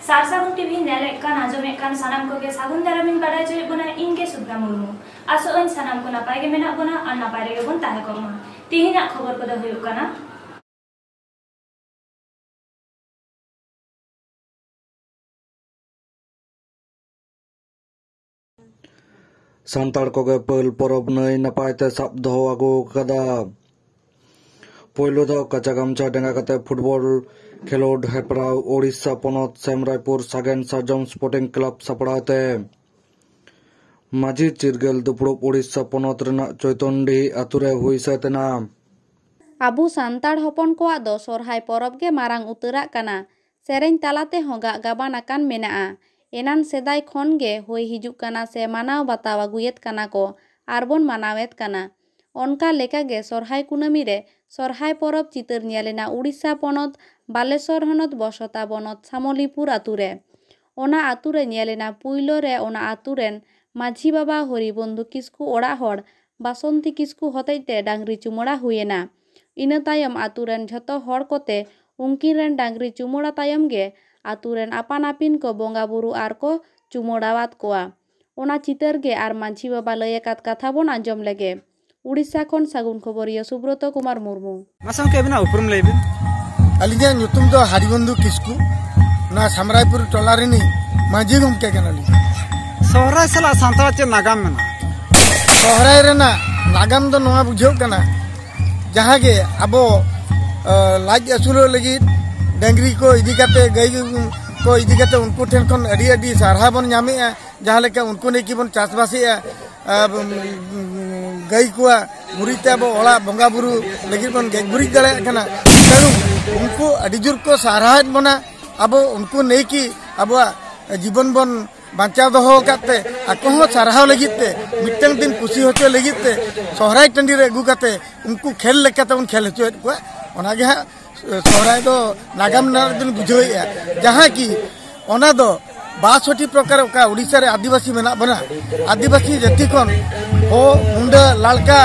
सारसागुन TV नेले कान आजमे कान सानाम को के सागुन दारामिन बाडा जे बना इनके सुब्रा मुर्मू आसो अन सानाम को नापाय गे मेना बना और नापाय गे बन ताहे कोमा तिहिना खबर को द हुयु काना सान्ताड़ को पल परब नई नपायते साब दहो आगु कदा पोइलो दो कचा गामचा डेंगा कते फुटबॉल खेलोड हेपराव ओडिशा पनत सेमरायपुर सागेन सार्जम स्पोर्टिंग क्लब सपड़ाते माझी चिरगेल दुपुड़ुब ओडिशा पनत रेना चैतन्डी आतुरे हुई सेतना आबू सान्ताड़ हपन कोआ दो सोरहाय परब गे मारांग उतराग काना सेरेन तालाते होगा गाबान आकान मेनाआ एनान सेदाय खन गे होई हिजुग काना से मानाव बाताव आगुयेत काना को आरबन मानावेत काना ओनका लेका गे सोरहाय कुनामी रे सोरहाय परब चितर नेलेना उड़ीसा पनत बालेश्वर हनत बसता बनत सामलीपुर आतुरे ओना आतुरे नेलेना पुइलो रे ओना आतुरेन माझी बाबा हरिबंधु किस्कु ओड़ा हड़ बासंती किस्कु हतेते डांगरी चुमड़ा हुएना इना तायम आतुरेन झतो हड़ कोते उनकिन रेन डांगरी चुमड़ा तायम गे आतुरेन आपान आपिन को बोंगा बुरु आर को चुमड़ावात कोआ ओना चितर गे आर माझी बाबा लयकात कथा बोन आंजम लेगे उड़ीसा खन सागुन खबरिया सुब्रत कुमार मुर्मू मासाम केबिना उपरम लेबिन अलिजा नुतुम दो हरिबंधु किस्कु ना समरायपुर टोलारिनी माझी गमके कनाली सोहराय सला सान्ताड़ चे नागाम मेना सोहराय रेना नागाम दो नोआ बुझाव कना जहां गे अबो लाज असुलो लगी डंगरी को इदी काते गई को इदी काते उनको ठेन खन अडी अडी सारहा बन नामे जहां लेका उनको ने की बन चासबासी गई को मुरीते अब ओला बंगा बुरु लगी बन गई बुरी दले कना तेनु उनको अडिजुर को सारहा बना अब उनको नहीं की अब जीवन बन बांचाव दहो काते आको हो सारहा लगिते मिटन दिन खुशी होते लगिते सोहराय टंडी रे अगु काते उनको खेल लेकाते उन खेल होचो को ओना गे सोहराय दो नागाम ना दिन बुझोया जहां की ओना दो 62 प्रकार का उड़ीसा रे आदिवासी मेना बना आदिवासी जाति कोन हो मुंडा लालका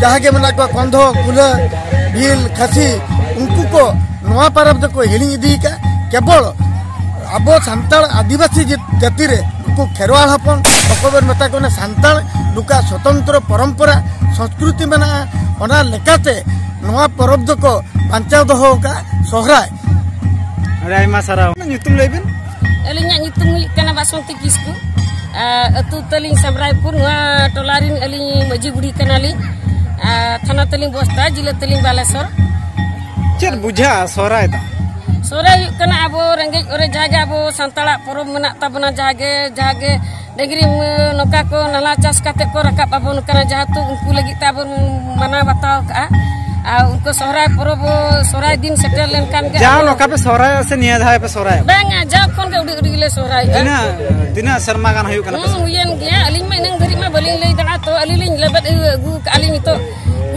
जहां के मेना को कंधो कुला भील खसी उनको को नवा परब को हिली इदी का केवल अब सान्ताड़ आदिवासी जाति रे को खेरवाल हपन अकबर मेता को सान्ताड़ लुका स्वतंत्र परंपरा संस्कृति मेना ओना लेकाते नवा परब को बांचाव दहो का सोहराय रायमा सारा नितुम लेबिन अलिnya nyutum kana Basonti Kisku atu teling Samraipur nua tolarin ali maji budi kanali thana teling Bosta jila teling Balesor cer buja sorai da sorai kana abo rengej ore jaga abo santala porob menak tabana jage negeri noka ko nala cas kate ko rakap abo kana jahatu unku lagi tabon mana batau ka उनको सोहराय परब सोहराय दिन settle लेन कान के जाओ लोका पे सोहराय से निया धाय पे सोहराय बांगा जाओ कोन के उडी उडी ले सोहराय दिना शर्मा गान हयु कना उयन गया अलिन में नंग धरी मा बलिन ले दना तो अलिन लेबत अगु का अलिन तो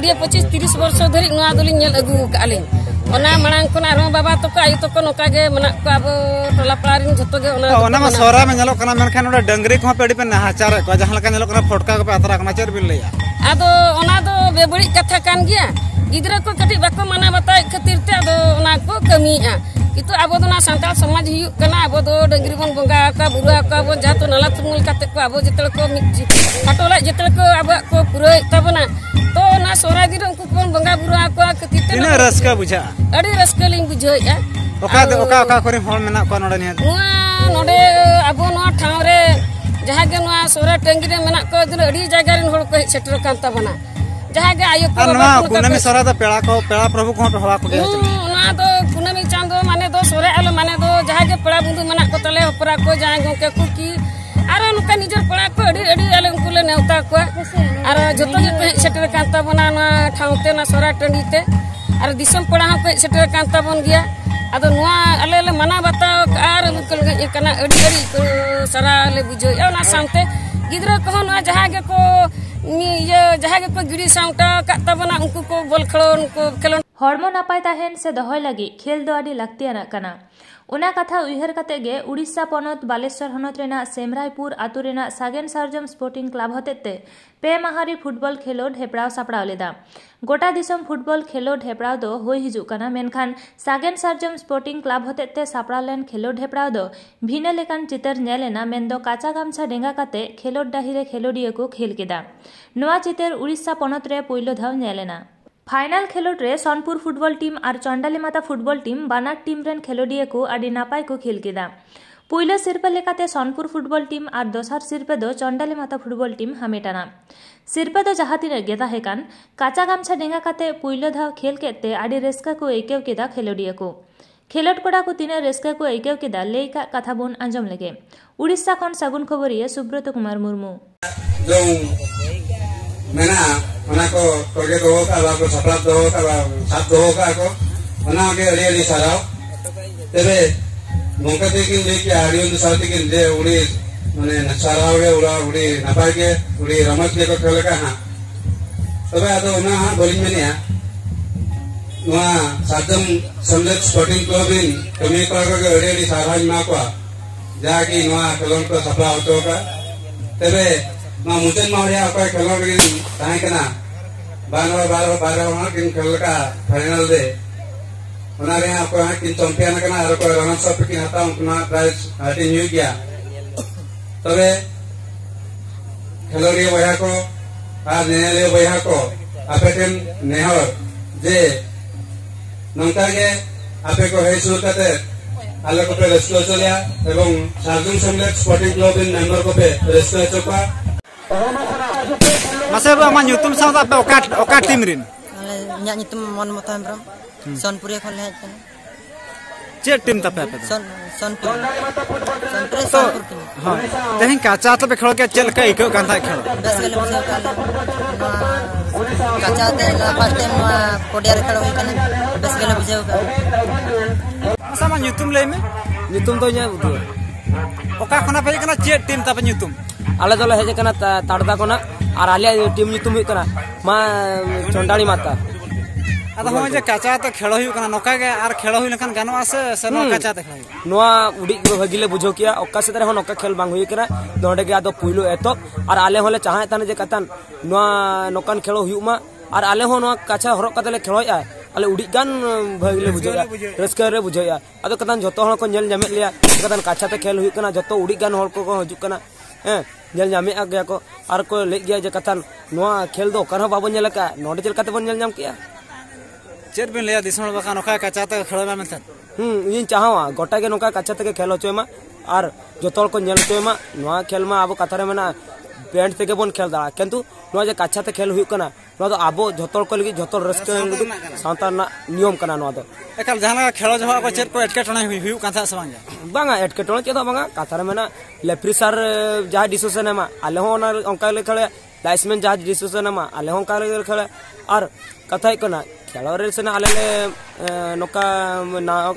25-30 वर्ष धरी नवा दोलिन नेल अगु का अलिन ओना मणांग कोना रो बाबा तो का आयु तो को नोका गे मना को अब टोला पलारिन जतो गे ओना मा सोहराय में नेलो कना मेन खान ओडा डंगरी को पेडी पे नहाचार को जहां लका नेलो कना फटका को पे अतरा कना चेर बिल लेया आदो ओना दो बेबड़ी कथा कान गया गिदरा को कटी बाको माना बताय खातिर ते आदो ओना को कमीआ कितु आबो दो ना सान्ताल समाज हियु कना आबो दो डंगरी बन बंगा का बुरुआ का बो जातो नाला तुमुल काते को आबो जतल को फटोला जतल को आबो को पुरय तबना तो ना सोहराय दिन उनको कोन बंगा बुरुआ को खातिर ते इना रसका बुझा अडी रसका लिंग बुझोया ओका करे होल मेना को नोडे ने नोडे आबो नो ठाव रे जहां गे नो सोहराय टंगी रे मेना को दिन अडी जागा रे होल को सेटर कान तबना जहां गे आयो को कुनमी सोरा दा पेड़ा प्रभु को हवा को ना तो कुनमी चांदो माने दो सोरे आलो माने दो जहां गे पेड़ा बुंदु मना को तले होपरा को जहां गोके कुकी आरो नुका निजर पेड़ा को अडी अडी आले उनको ले नेवता को आरो जतो जे सेटर कांता बना ना ठाउते ना सोरा टंडीते आरो दिसम पेड़ा को सेटर कांता बन गया आदो नुआ आले ले मना बताओ आर उनको गे कना अडी अडी को सारा ले बुझो या ना सामते गिदरा को ना जहां गे को ये जहां को गिड़ी साउटा का तबना उनको को बोल खेलो हड़मो नापाय ताहेन से दहय लगी खेल दो आडी लाक्तियानाक काना। उना कथा उयहर कते गे उड़ीसा पनत बालेश्वर हनत रेना सेमरायपुर आतु रेना सागेन सार्जम स्पोर्टिंग क्लाब हतेते पे माहारी फुटबॉल खेलोड हेपड़ाव सापड़ाव लेदा। गोटा दिसम फुटबॉल खेलोड हेपड़ाव दो होय हिजुग काना, मेनखान सागेन सार्जम स्पोर्टिंग क्लाब हतेते सापड़ाव लेन खेलोड हेपड़ाव दो भिन्न लेकान चितर नेलेना मेनदो काचा गामछा डेंगा काते खेलोड डाहिरे खेलोडिया को खेल केदा। नोआ चितर उड़ीसा पनत रे पयलो धाव नेलेना। फाइनल खेलोड रे सोनपुर फुटबॉल टीम और चंडाली माता फुटबॉल टीम बानार टीम रेन खेलोडिया को आडी नापाय को खेल केदा। पुइलो सिरपा लेकाते सोनपुर फुटबॉल टीम और दोसार सिरपा दो चंडाली माता फुटबॉल टीम हामेटाना। सिरपा दो जहाँ तीन गे ताहेकान काचा गामछा डेंगा काते पुइलो धाव खेल केते आडी रस्का को आइकेव केदा खेलोडिया को। खेलोड कोड़ा को तीन रस्का को आइकेव केदा लई का कथा बोन आंजम लेगे। उड़ीसा खन सागुन खबरिया सुब्रत कुमार मुर्मू। मेना ओना को तोगे दो का को सपरात दो का सात दो का को ओना के अड़ी साराव तबे नोका ते किन लेके आड़ियों दो साथ किन दे उड़ी माने साराव के उड़ी नापाय के उड़ी रमत के को खेल का हां तबे आदो ओना हां बोलिंग में निया नोआ सादम समलेट स्पोर्टिंग क्लब इन कमी को अड़ी साराव मा को जाकी नोआ खेलों को सपरा होतो का तबे मा मुचन मारिया अकोय खेलों के ताहे कना 12 किन खेल का फाइनल दे ओना रे अकोय किन चैंपियन कना और को रनर्स अप किन हता उतना प्राइज हाटी न्यू किया तबे खेलोड़ी बया को आ नेले बया को आपेटेन नेहर जे नंका के आपे को हे सुर कते आले को पे रेस्टो चलिया एवं सार्जन समलेट स्पोर्टिंग क्लब इन मेंबर को पे रेस्टो चोका Masa bu aman YouTube sama apa okat tim rin? Nyak YouTube mon motam bram. Sonpuri khol hai kan. Cek tim tapi apa? Sonpur tim. हाँ, तेहिं काचा तो पे खेलो के चल के इको कांता खेलो। बस गले मुझे काचा ते ला फर्स्ट टाइम कोडियार खेलो ही kan. बस गले मुझे Masa aman YouTube ले में? YouTube तो nya butuh. Oka khona pe kana cek tim tapi YouTube. आले दल हेजे कना ताड़दा कोना और आलिया टीम नितुम हुई कना मा चंडाली माता अदा हम जे काचा तो खेलो हुई कना नोका के आर खेलो हुई लखन गानो आसे से नो काचा ते खेलो नोआ उडी भगिले बुझो किया ओका से तरह नोका खेल बांग हुई कना नोडे के आदो पुइलो एतो और आले होले चाहे तने जे कतन नोआ नोकान खेलो हुई मा और आले हो नोआ काचा हरो कतले खेलोया आले उडी गान भगिले बुझोया रस्का रे बुझोया आदो कतन जतो हल को नेल जामे लिया कतन काचा ते खेल हुई कना जतो उडी गान हल को हजु कना नेल जामे आ गया को आर को ले गया जे कतन नोआ खेल दो कन बाबो नेल का नोडे चल कते बन नेल जाम किया चेर बिन ले दिसण बका नोका काचा ते खेलो मा मेनथन इन चाहवा गोटा के नोका काचा ते खेल होचोय मा आर जतोल को नेल होचोय मा नोआ खेल मा आबो कथा रे मेना पेंट ते के बन खेल दा किंतु नोआ जे काचा ते खेल हुई कना नोआ तो आबो जतोल को लगी जतोल रस्के सांता ना नियम कना नोआ तो एकाल जहां खेलो जहा को चेर को एटकेटणा हुई काथा सवांगा बांगा एटकेटणा चेदा बांगा कथा रे मेना लेफ्री सर जहा डिसिजन मा आले हो ना अंका ले खेले लाइसमेंट जहा डिसिजन मा आले हो अंका ले खेले और कथा कना खेलो रे से ना आले नोका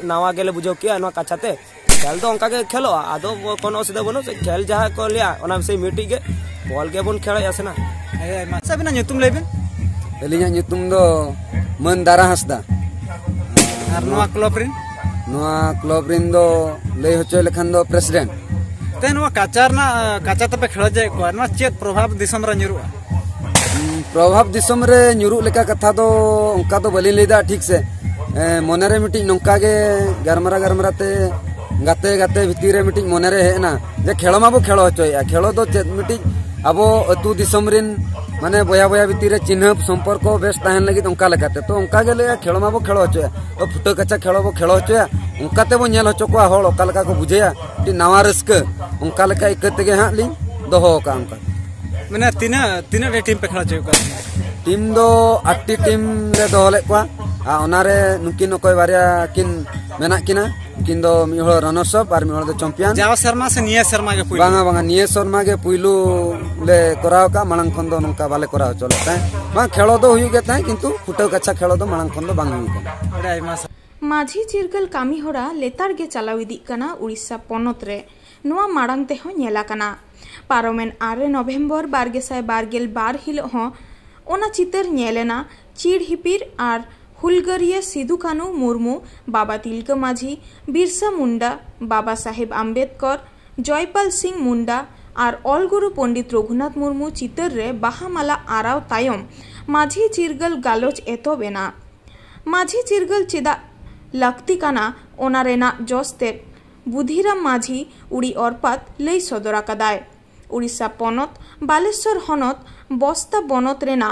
नावा गेले बुझो किया नोआ काचाते खेल तो अंका के खेलो आदो कोनो सीधा बनो से खेल जहा को लिया ओना से मिटी के बॉल के बन खेला यासना सबना nyutum लेबेन एलिया nyutum दो मन दारा हसदा आर नोआ क्लब रिन दो ले होचो लेखन दो प्रेसिडेंट ते नोआ काचा तपे खेलो जे को नोआ चेत प्रभाव दिसम रे न्युरुआ प्रभाव दिसम रे न्युरु लेका कथा दो उनका तो बलि लेदा ठीक से मोनेरे मिटी नोका के गरमरा ते गाते गाते भितिर रे मिटी मोनेरे हेना जे खेलो माबो खेलो होचोया खेलो दो चेत मिटी अब अतु दिसम रिन माने बया बया भितर चिन्ह संपर्क बेस ताहन लगी उनका लेकाते तो उनका गेले खेलो माबो खेलो होचोया तो फुटो कच्चा खेलो बो खेलो होचोया उनका ते बो नेल होचो को होल ओका लेका को बुझेया टी नावा रस्क उनका लेका इकते गे हां लिंग दोहो का उनका माने तीना रे टीम पे खेलो होचो का टीम दो 8 टीम रे दोले को आ ओनारे नुकिन कोई बारिया किन मेना किना किन दो मिहो रनर्स अप और मिहो दो चैंपियन जाव शर्मा से निया शर्मा के पुइलु बांगा निया शर्मा के पुइलु ले कराव का मांग खन दो नंका बाले कराव चलता है मा खेलो दो हुई गेता है किंतु फुटो कच्चा खेलो दो मांग खन दो बांग हुई माझी चिरगल कामी होरा लेतार गे चलाव इदी कना उड़ीसा पनत रे नोआ मांग ते हो नेला कना पारोमेन 8 नवेम्बर 2022 हिलो हो ओना चितर नेलेना चिड़ हिपिर और हुलगरिया सिदु कानू मुर्मू, बाबा तिलका माझी, बिरसा मुंडा, बाबा साहेब आम्बेडकर, जयपाल सिंह मुंडा और अलगुरु पंडित रघुनाथ मुर्मू चितर रे बाहामाला आराव तायम माझी चिरगल गालोच एतोबेना। माझी चिरगल चेदा लाक्ति काना ओना रेना जस्ते बुधिराम माझी उड़ी औरपात लई सदरा कदाय। उड़ीसा पनत बालेश्वर हनत बस्ता बनत रेना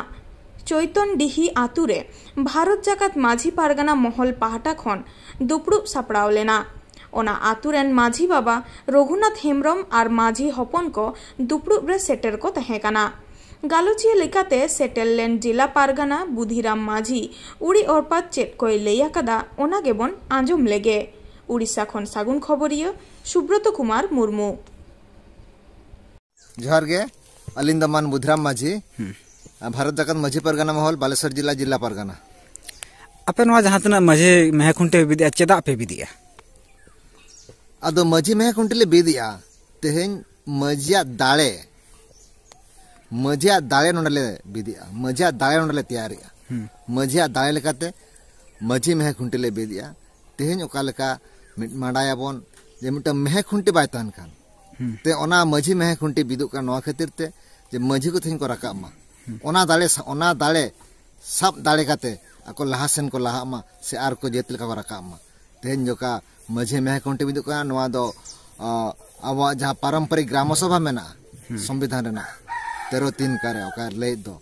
चैतन डिही आतुरे भारत जाकात माझी पारगाना महल पाहटा खन दुपड़ुब सापड़ाव लेना। ओना आतुरेन माझी बाबा रघुनाथ हेम्ब्रम और माझी हपन को दुपड़ुब रे सेटेर को तहेकाना। गालोचिया लेकाते सेटेल लेन जिला पारगाना बुधिराम माझी उड़ी औरपात चेत कोई लैया कदा ओना गेबन आंजम लेगे। उड़ीसा खन सागुन खबरिया सुब्रत कुमार मुर्मू। जोहार गे अलिन दमान बुधिराम माझी भारत जाकात माझी पारगाना महल बालेश्वर जिला जिला पारगाना। आपे नवा जहां तना माझी मेह खुंटे बिदिया चेदा पे बिदिया अदो माझी मेह खुंटे ले बिदिया तेहेन मजिया दाळे नोंडले बिदिया मजिया दाळे नोंडले तैयारिया मजिया दाळे लेकाते माझी मेह खुंटे ले बिदिया तेहेन ओका लेका मिट माडायाबोन जे मिट मेह खुंटे बाय तहन खान ते ओना माझी मेह खुंटे बिदुक का नवा खातिर ते जे माझी को तेहेन को राका मा ओना दाळे सब दाळे काते ako lahasen ko lahama se ar ko jetil ka rakama तेहेन जोका माझी मेह खुंटे बिदुक का नवा दो आवा जहां पारंपरिक ग्राम सभा मेना संविधान रेना 13(3) करे ओका ले दो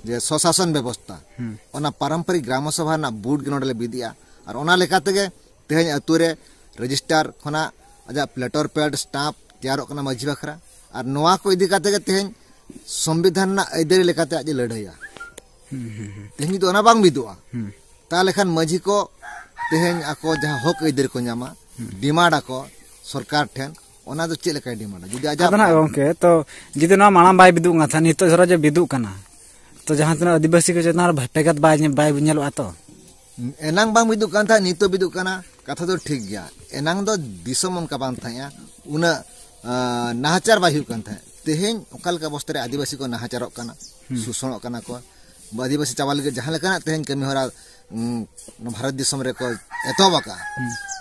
जे स्वशासन व्यवस्था ओना पारंपरिक ग्राम सभा ना बूट के नोडले बिदिया और ओना लेकाते गे तेहेन अतुरे रजिस्टर खना आजा प्लेटर पैड स्टाम्प तैयार कना माझी बखरा और नवा को इदी काते गे तेहेन संविधान ना आइदरी लेकाते आज लड़ाइया तेहेन तो ओना बांग बिदुआ ताले खान माझी को तेहेन आको जहां हक आइदरी को न्यामा डिमांड आको सरकार ठेन ओना दो चेले का डिमांड जुदी आजा अदना गोंके तो जिदे ना माणा बाय बिदु था नितो जरा जे बिदु कना तो जहां तना आदिवासी को जेतना भेटगत बाय नेलो आतो एनांग बांग बिदु कान था नितो बिदु कना कथा तो ठीक गया एनांग दो दिसम उनका बांग थाया उना नाहचार बाय हुक कान था तेहेन ओकाल का बस्तर आदिवासी को नाहचारक कना सुसण कना को आदिवासी चावल के जहां लेकना तेहेन कमी होरा भारत दिसम रे को एतोबाका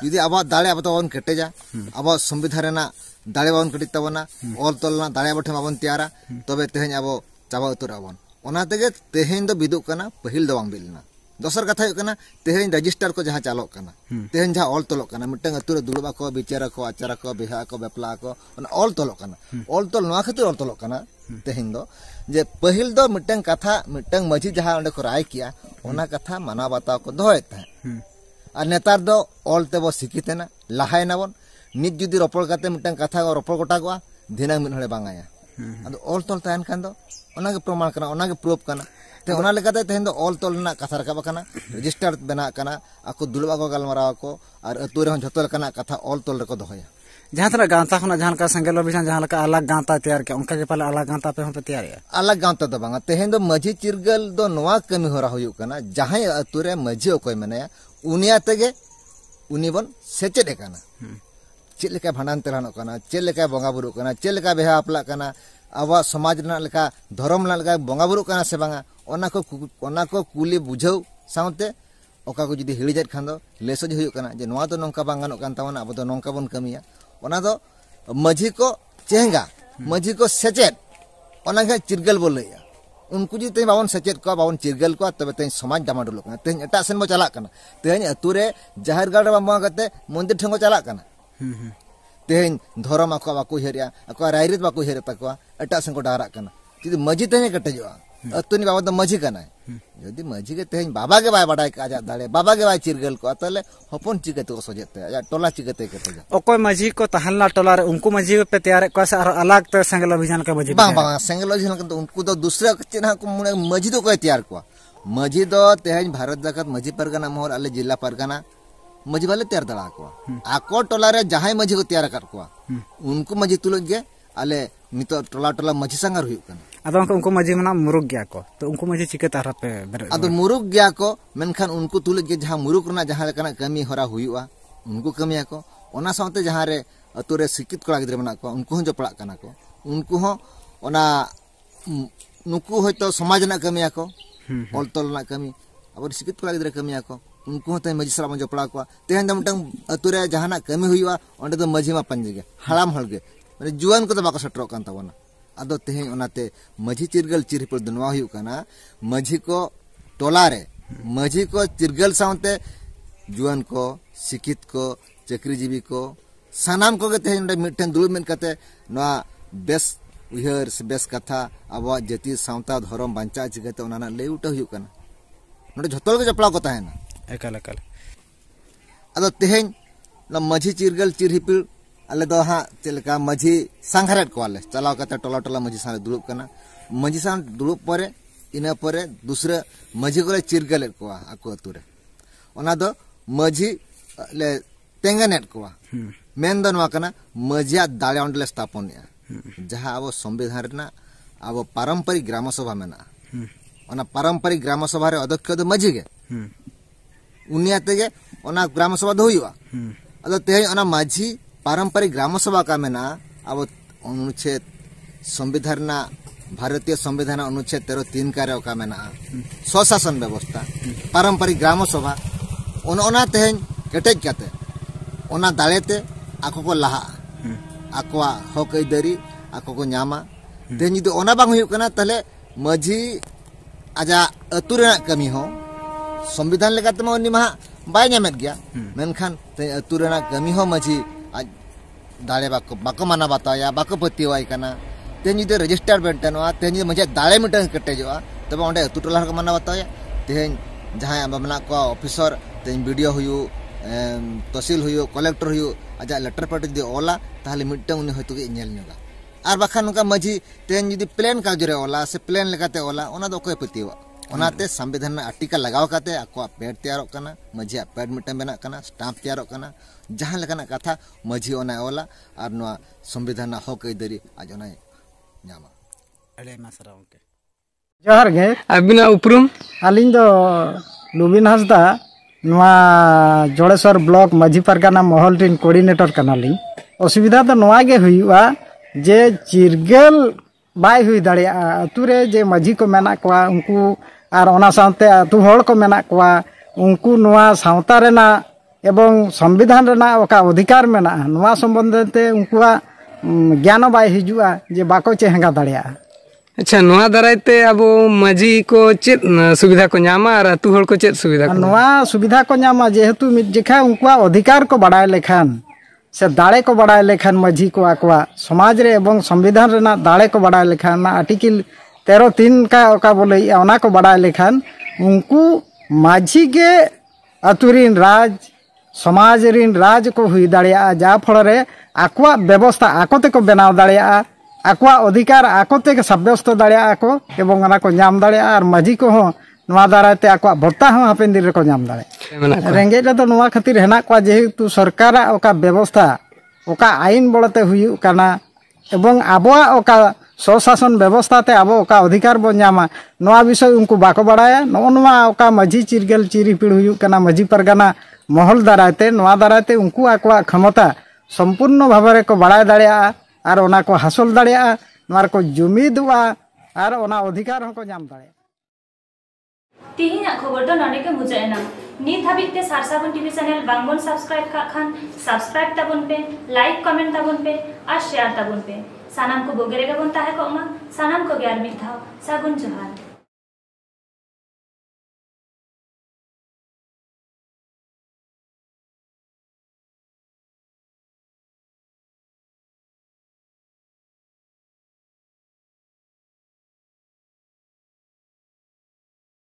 जुदी अब दाळे अब तो बन केटेजा अब संविधान रेना दाळे बन कटित तबना ऑल तोलना दाळे बठे माबन तैयारा तबे तेहेन अब चाबा उतर अबन ओना तेगे तेहेन दो बिदुक कना पहिल दो बांग बिलना दोसर कथा हुक कना तेहेन रजिस्टर को जहां चालक कना तेहेन जहां ऑल तोलक कना मिटंग अतुरे दुलबा को बिचारा को आचारा को बिहा को बेपला को ऑल तोलक कना ऑल तोल नवा खातिर ऑल तोलक कना तेहेन दो जे पहिल दो मिटंग कथा मिटंग माझी जहां ओंडे को राय किया ओना कथा माना बाता को दोयत था और नेतार दो ऑल ते बो सिकितेना लाहायना बन नित जुदी रोपड़ काते मिटंग कथा को रोपड़ गोटा को दिना मिन हळे बांगाया अदो ऑल तोल तायन खान दो ओना के प्रमाण कना ओना के प्रूफ कना ते ओना लेकाते तेहेन दो ऑल तोल ना कथा रकाब कना रजिस्टर बना कना आको दुलबा को गलमराव को और अतु रे जतो लेकना कथा ऑल तोल रको दोहया जहां तना गांता खना जहां का संगल अभियान जहां का अलग गांता तैयार के उनका के पहले अलग गांता पे हम पे तैयार है अलग गांता दो बांगा तेहेन दो माझी चिरगल दो नवा कमी होरा हुयु कना जहां अतु रे माझी ओकोय मने उनिया तेगे उनी बन सेचेद कना चेद लेका भांडान तेलानो कना चेद लेका बंगा बुरु कना चेद लेका बेहा अपला कना आवा समाज ना लेका धर्म ना लेका बंगा बुरु कना से बांगा ओना को कुली बुझाव साउते ओका को जुदी हिळिजेत खान दो लेसोज हुयु कना जे नवा दो नोंका बांगानो कान तावना अब दो नोंका बन कमिया ओना दो माझी को चेंगा माझी को सेचेद ओना के चिरगल बोलैया उनको जी ते बावन सचेत को बावन चिरगल को तबे ते समाज डामाडुल कना ते एटा सेन बो चला कना ते अतु रे जाहिर गाड़ बा मागते मंदिर ठंगो चला कना ते धर्म को बाको हेरिया को रायरित बाको हेरे तको एटा सेन को डारा कना जी माझी ते कटेजवा अतुनी बाबा तो माझी कना यदि माझी के ते बाबा के बाय बडाय का जा दाले बाबा के बाय चिरगल को तले हपन चिकते को सजेते या टोला चिकते कते ओकोय माझी को तहलना टोला रे उनको माझी पे तैयार को से अलग तो संगल अभियान का माझी बा संगल अभियान के उनको तो दूसरा चिन्ह को माझी तो को तैयार को माझी दो तेहन भारत जाकत माझी परगना मोहर अले जिला परगना माझी वाले तैयार दड़ा को आको टोला रे जहां माझी को तैयार कर को उनको माझी तुलग गे अले नितो टोला टोला माझी संगार हुई कना अदो उनको माझी मना मुरुक गया को तो उनको माझी चिके तारा पे अदो मुरुक गया को मेनखान उनको तुलग गे जहां मुरुक ना जहां लेकना कमी होरा हुईवा उनको कमिया को ओना साउते जहां रे अतु रे सिकित कड़ा गिद्रे मना को उनको जो पड़ा कना को उनको हो ओना नुकु होयतो समाज ना कमिया को ऑल तोल ना कमी अब शिक्षित कला गिद्रा कमिया को उनको होते मजी सला जपड़ा को तेहन द मटंग अतुरे जहाना कमी हुईवा ओंडे दो मजी मा पंजे गे हड़ाम हळगे माने जुआन को तो बाको सटरो कान तावना अदो तेहन ओनाते मजी चिरगल चिरहिपल दनवा हुई काना मजी को टोला रे मजी को चिरगल साउंते जुआन को शिक्षित को चाकरीजीवी को सानाम को तेहन मिटन दुलुब मेन कते नवा बेस उहर से बेस कथा अब जाति सावता धर्म बांचा चिकते ओना लय उटा हुई काना नोडे झतल के जपड़ा को ताहेना एकाल एकाल अदो तेहन मजी चिरगल चिरहिपल अले दो हाँ चलका मजी सांघारेट को आले चलाव कते टोला टोला मजी साले दुलुब कना मजी सान दुलुब परे इना परे दूसरे मजी को चिरगल को आको अतुरे ओना दो मजी ले तेंगानेट को मेन दो नवा कना मजिया दाले ओंडले स्थापनिया जहां अब संविधान रेना अब पारंपरिक ग्राम सभा मेना ओना पारंपरिक ग्राम सभा रे अध्यक्ष दो मजी गे उनियाते गे ओना ग्राम सभा दो हुआ अदो तेहन ओना मजी पारंपरिक ग्राम सभा का मेना अब अनुच्छेद संविधान ना भारतीय संविधान अनुच्छेद 13(3) का रे का मेना स्वशासन व्यवस्था पारंपरिक ग्राम सभा ओना तेहन केटेज काते ओना दालेते आको को लहा आकोआ हक अइदारी आको को नामा तेहन जुदी ओना बांग हुई कना तले मजी आजा अतु रेना कमी हो संविधान लेकाते मा उनी मा बाय नामेत गया मेनखान ते अतु रेना कमी हो मजी आज दाले बाको माना बताया बाको पतिवाई कना तेहन जुदी रजिस्टर बेंटनवा तेहन जुदी मजी दाले मिटन कटेजवा तबे ओंडे अतु टोला को माना बताया तेहन जहां बमना को ऑफिसर तेहन वीडियो हुयु तहसील हुयु कलेक्टर हुयु आजा लेटर पेट जुदी ओला ताहले मिटन उनी हयतो के नेल न्योगा आर बाखान नुका मजी तेहन जुदी प्लेन काजरे ओला से प्लेन लेकाते ओला ओना दो कोय पतिवा ओनाते संविधान आर्टिकल लगाव काते आको पेड तैयार कना मजी पेड मिटन बेना कना स्टाम्प तैयार कना जहां लेकाना कथा मजी ओना ओला आर नो संविधान हक अइदारी आज ओना ᱧᱟᱢᱟ अड़े मासरा ओके जोहार गे अबिना उपरुम आलिंग दो लुबिन हासदा नवा जोड़ेश्वर ब्लॉक माझी परगना महल रिन कोऑर्डिनेटर कनालिंग असुविधा तो नवा गे हुआ जे चिरगल बाय हुई दाड़िया अतुरे जे माझी को मेना कोआ उनको आर ओना साथे अतु हड़ को मेना कोआ उनको नवा सावता रेना एवं संविधान रेना ओका अधिकार मेना नवा संबंधते उनकुआ ज्ञान बाय हिजुआ जे बाको चेहंगा दाड़िया अच्छा नवा दारायते अब मजी को चेत सुविधा को नामा और अतु हड़ को चेत सुविधा को नवा सुविधा को नामा जेहेतु मिट जेखा उनकुआ अधिकार को बढ़ाय लेखान से दाड़े को बढ़ाय लेखान मजी को आकवा समाज रे एवं संविधान रेना दाड़े को बढ़ाय लेखान ना आर्टिकल 13(3) का ओका बोले ओना को बढ़ाय लेखान उनको माझी के अतुरिन राज समाज रिन राज को हुई दाड़िया जा फलरे आकवा व्यवस्था आकोते को बनाव दाड़िया आकवा अधिकार आकोते के सब्यस्त दाड़िया को एवं ओना को नाम दाड़िया और माझी को हो नवा दारायते आकवा भत्ता हो हापेन दिन रे को नाम दाड़े रेंगे रे तो नवा खातिर हेना को जेहेतु सरकार ओका व्यवस्था ओका आईन बलते हुई काना एवं आबोआ ओका स्वशासन व्यवस्था ते आबो ओका अधिकार बो नामा नवा विषय उनको बाको बड़ाया नवा ओका माझी चिरगल चिरिपिड़ हुई काना माझी परगना महल दारायते नवा दारायते उनको आकवा क्षमता संपूर्ण भावरे को बढ़ाय दाड़िया और ओना को हासिल दाड़िया नवा को जुमिदवा और ओना अधिकार को नाम दाड़िया तिहिना खबर तो नडे के मुजायना नित हाबिते सारसाबन टीवी चैनल बांगबन सब्सक्राइब का खान सब्सक्राइब ताबन पे लाइक कमेंट ताबन पे और शेयर ताबन पे सानाम को बोगेरे गबन ताहे को मा सानाम को ग्यार मिथाव सागुन जोहार।